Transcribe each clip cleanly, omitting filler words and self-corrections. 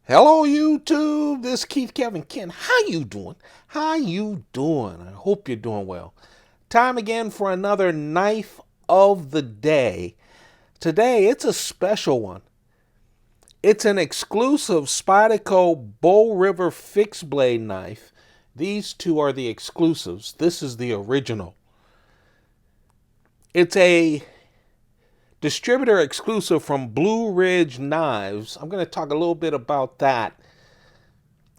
Hello YouTube, this is Keith Kevin Ken. How you doing? How you doing? I hope you're doing well. Time again for another knife of the day. Today it's a special one. It's an exclusive Spyderco Bow River fixed blade knife. These two are the exclusives. This is the original. It's a distributor exclusive from Blue Ridge Knives. I'm going to talk a little bit about that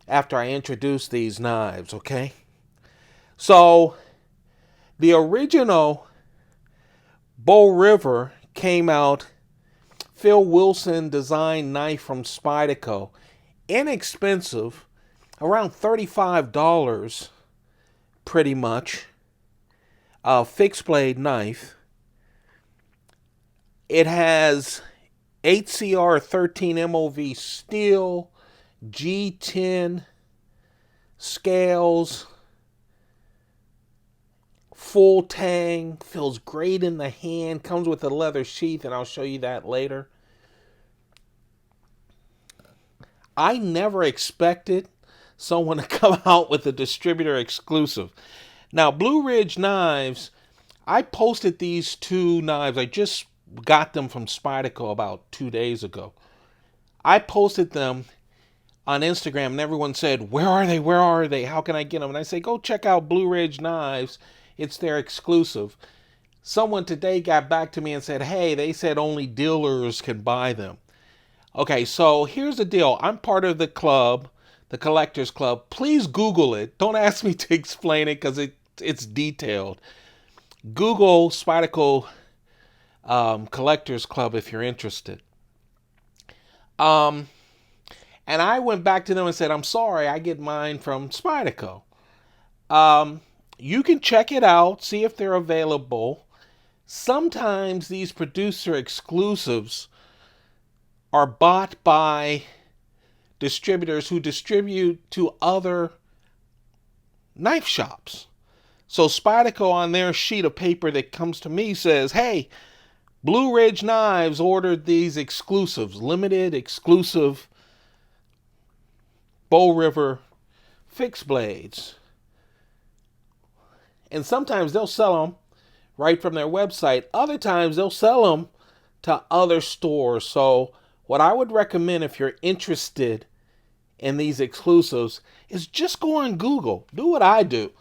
after I introduce these knives, okay? So, the original Bow River came out, Phil Wilson designed knife from Spyderco. Inexpensive, around $35 pretty much. A fixed blade knife. It has HCR 13 MOV steel, G10 scales, full tang, feels great in the hand, comes with a leather sheath, and I'll show you that later. I never expected someone to come out with a distributor exclusive. Now, Blue Ridge Knives, I posted these two knives. I just got them from Spyderco about 2 days ago. I posted them on Instagram and everyone said, "Where are they? Where are they? How can I get them?" And I say, "Go check out Blue Ridge Knives. It's their exclusive." Someone today got back to me and said, "Hey, they said only dealers can buy them." Okay, so here's the deal. I'm part of the club, the Collectors Club. Please Google it. Don't ask me to explain it because it's detailed. Google Spyderco Collectors Club if you're interested. Um, and I went back to them and said, "I'm sorry, I get mine from Spyderco." Um, you can check it out, see if they're available. Sometimes these producer exclusives are bought by distributors who distribute to other knife shops. So Spyderco on their sheet of paper that comes to me says, "Hey, Blue Ridge Knives ordered these exclusives, limited exclusive Bow River fixed blades." And sometimes they'll sell them right from their website. Other times they'll sell them to other stores. So what I would recommend if you're interested in these exclusives is just go on Google. Do what I do.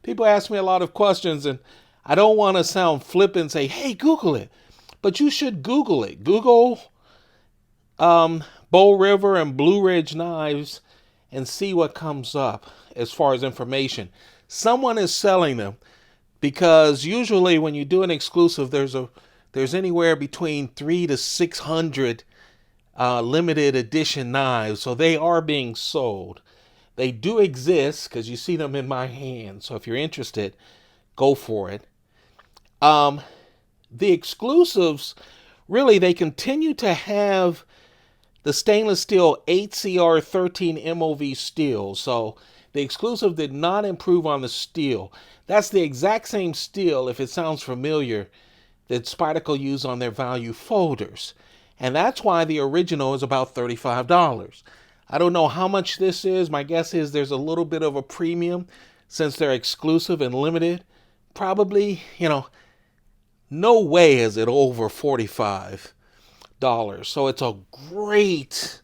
People ask me a lot of questions and I don't want to sound flippant and say, "Hey, Google it." But you should Google it. Google Bow River and Blue Ridge Knives and see what comes up as far as information. Someone is selling them because usually when you do an exclusive, there's anywhere between 300 to 600 limited edition knives, so they are being sold. They do exist because you see them in my hand. So if you're interested, go for it. Um, the exclusives, really, they continue to have the stainless steel HCR 13 MOV steel. So the exclusive did not improve on the steel. That's the exact same steel, if it sounds familiar, that Spyderco used on their value folders. And that's why the original is about $35. I don't know how much this is. My guess is there's a little bit of a premium since they're exclusive and limited. Probably, no way is it over $45. So it's a great,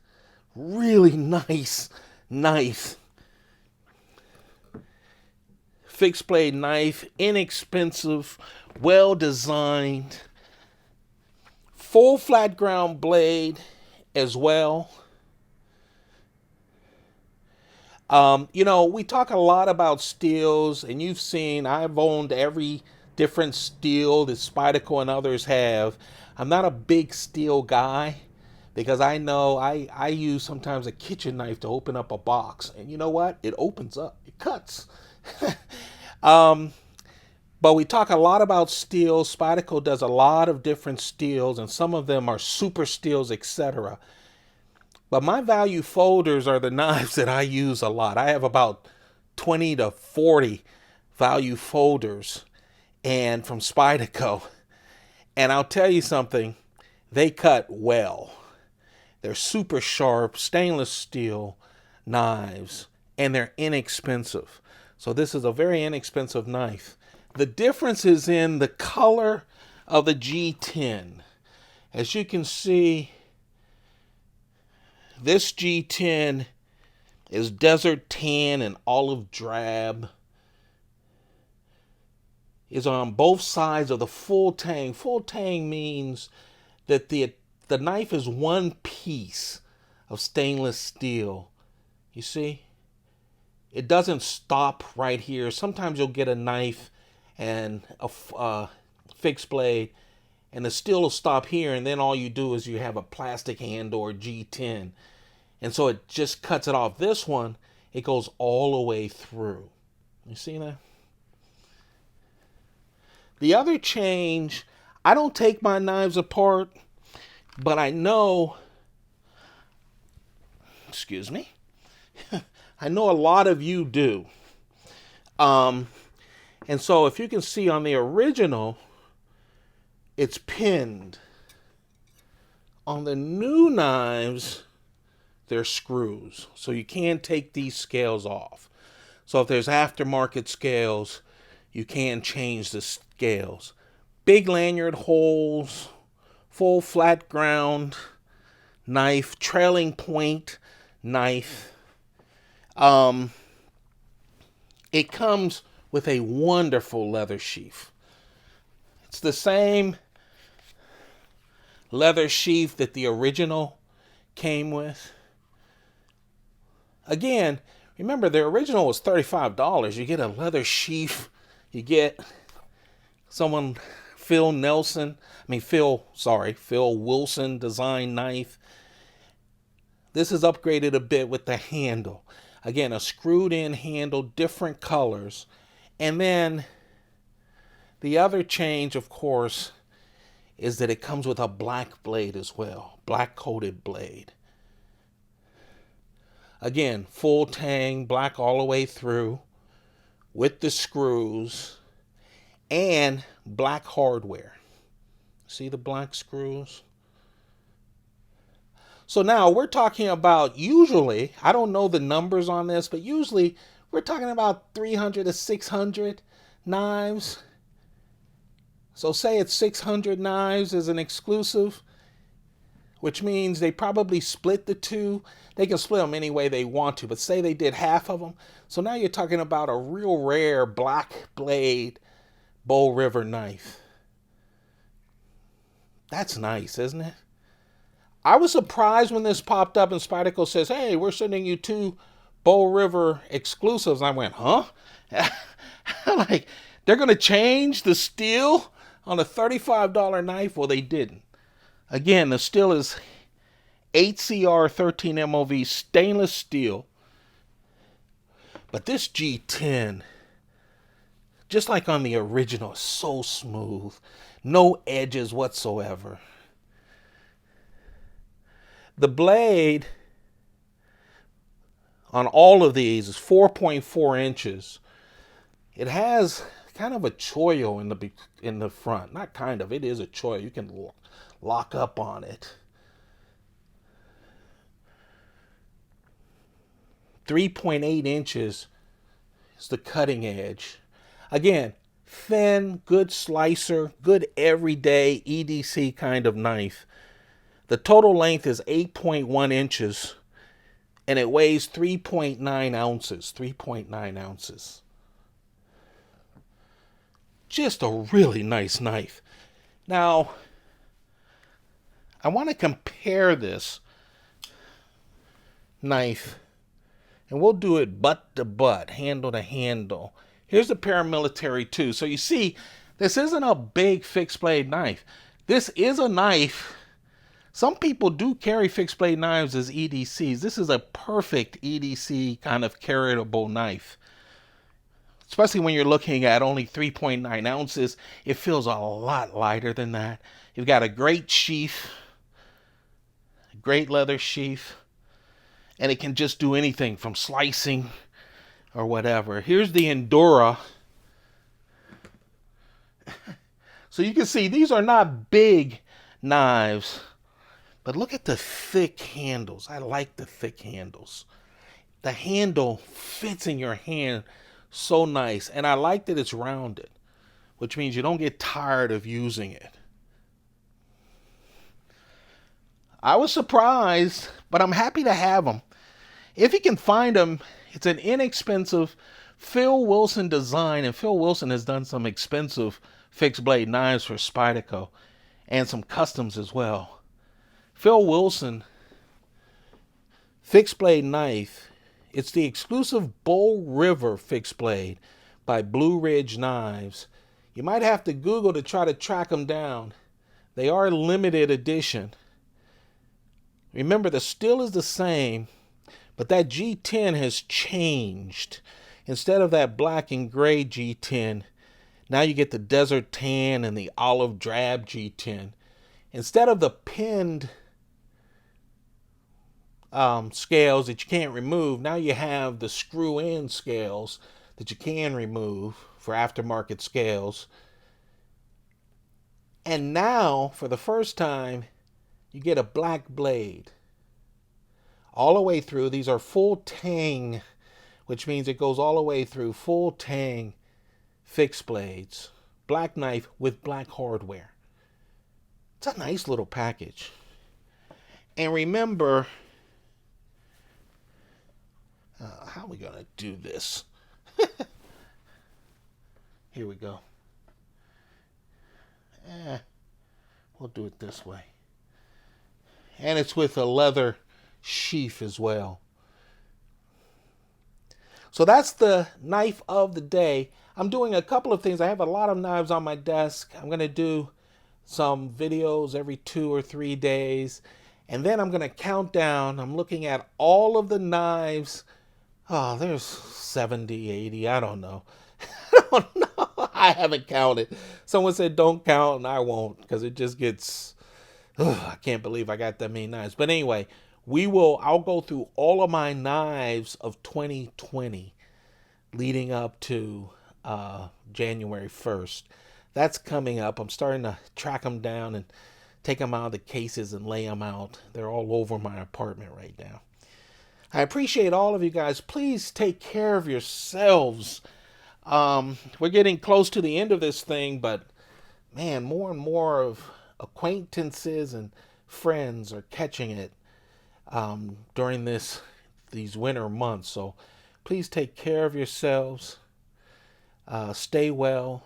really nice knife. Fixed blade knife, inexpensive, well designed, full flat ground blade as well. We talk a lot about steels, and you've seen I've owned every different steel that Spyderco and others have. I'm not a big steel guy because I know I use sometimes a kitchen knife to open up a box, and you know what? It opens up, it cuts. um, but we talk a lot about steels. Spyderco does a lot of different steels, and some of them are super steels, etc. But my value folders are the knives that I use a lot. I have about 20 to 40 value folders and from Spyderco. And I'll tell you something, they cut well. They're super sharp, stainless steel knives, and they're inexpensive. So this is a very inexpensive knife. The difference is in the color of the G10. As you can see, this G10 is desert tan and olive drab. Is on both sides of the full tang. Full tang means that the knife is one piece of stainless steel. You see? It doesn't stop right here. Sometimes you'll get a knife and a fixed blade, and the steel will stop here, and then all you do is you have a plastic handle or G10. And so it just cuts it off. This one, it goes all the way through. You see that? The other change, I don't take my knives apart, but I know, excuse me, I know a lot of you do. And so if you can see on the original, it's pinned. On the new knives, they're screws. So you can take these scales off. So if there's aftermarket scales, you can change the scales. Big lanyard holes, full flat ground knife, trailing point knife. It comes with a wonderful leather sheath. It's the same leather sheath that the original came with. Again, remember the original was $35. You get a leather sheath. You get Phil Wilson design knife. This is upgraded a bit with the handle. Again, a screwed in handle, different colors. And then the other change, of course, is that it comes with a black blade as well. Black coated blade. Again, full tang, black all the way through, with the screws, and black hardware. See the black screws? So now we're talking about, usually, I don't know the numbers on this, but usually we're talking about 300 to 600 knives. So say it's 600 knives as an exclusive, which means they probably split the two. They can split them any way they want to, but say they did half of them. So now you're talking about a real rare black blade Bow River knife. That's nice, isn't it? I was surprised when this popped up and Spyderco says, hey, we're sending you 2 Bow River exclusives. I went, huh? Like, they're going to change the steel on a $35 knife? Well, they didn't. Again, the steel is 8CR 13 MOV stainless steel. But this G10, just like on the original, is so smooth. No edges whatsoever. The blade on all of these is 4.4 inches. It has kind of a choil in the front. Not kind of, it is a choil. You can lock up on it. 3.8 inches is the cutting edge. Again, thin, good slicer, good everyday EDC kind of knife. The total length is 8.1 inches and it weighs 3.9 ounces. 3.9 ounces. Just a really nice knife. Now, I want to compare this knife, and we'll do it butt to butt, handle to handle. Here's the paramilitary 2. So you see, this isn't a big fixed blade knife. This is a knife. Some people do carry fixed blade knives as EDCs. This is a perfect EDC kind of carryable knife. Especially when you're looking at only 3.9 ounces, it feels a lot lighter than that. You've got a great sheath, great leather sheath, and it can just do anything from slicing or whatever. Here's the Endura. So you can see these are not big knives, But look at the thick handles. I like the thick handles. The handle fits in your hand so nice. And I like that it's rounded, which means you don't get tired of using it. I was surprised, but I'm happy to have them. If you can find them, it's an inexpensive Phil Wilson design, and Phil Wilson has done some expensive fixed blade knives for Spyderco and some customs as well. Phil Wilson fixed blade knife, it's the exclusive Bull River fixed blade by Blue Ridge Knives. You might have to Google to try to track them down. They are limited edition. Remember, the steel is the same, but that G10 has changed. Instead of that black and gray G10, now you get the desert tan and the olive drab G10. Instead of the pinned scales that you can't remove, now you have the screw-in scales that you can remove for aftermarket scales. And now, for the first time, you get a black blade all the way through. These are full tang, which means it goes all the way through, full tang fixed blades. Black knife with black hardware. It's a nice little package. And remember, how are we going to do this? Here we go. We'll do it this way. And it's with a leather sheath as well. So that's the knife of the day. I'm doing a couple of things. I have a lot of knives on my desk. I'm going to do some videos every 2 or 3 days. And then I'm going to count down. I'm looking at all of the knives. Oh, there's 70, 80. I don't know. I don't know. I haven't counted. Someone said don't count, and I won't, because it just gets... I can't believe I got that many knives. But anyway, I'll go through all of my knives of 2020 leading up to January 1st. That's coming up. I'm starting to track them down and take them out of the cases and lay them out. They're all over my apartment right now. I appreciate all of you guys. Please take care of yourselves. We're getting close to the end of this thing, but man, more and more of acquaintances and friends are catching it during these winter months. So please take care of yourselves. Stay well.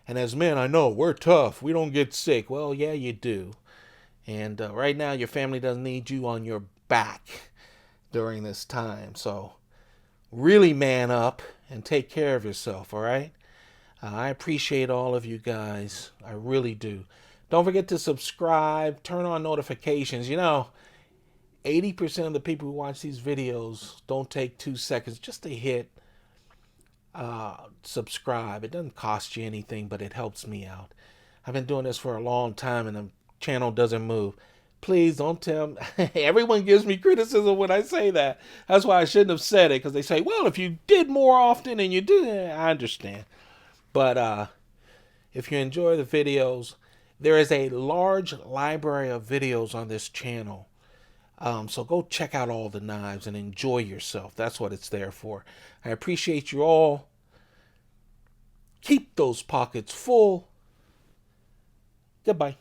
And as men, I know we're tough. We don't get sick. Well, yeah, you do. And right now, your family doesn't need you on your back during this time. So really man up and take care of yourself, all right? I appreciate all of you guys. I really do. Don't forget to subscribe, turn on notifications. 80% of the people who watch these videos don't take 2 seconds just to hit subscribe. It doesn't cost you anything, but it helps me out. I've been doing this for a long time and the channel doesn't move. Please don't tell me. Everyone gives me criticism when I say that. That's why I shouldn't have said it, because they say, well, if you did more often and you do, I understand. But if you enjoy the videos, there is a large library of videos on this channel. So go check out all the knives and enjoy yourself. That's what it's there for. I appreciate you all. Keep those pockets full. Goodbye.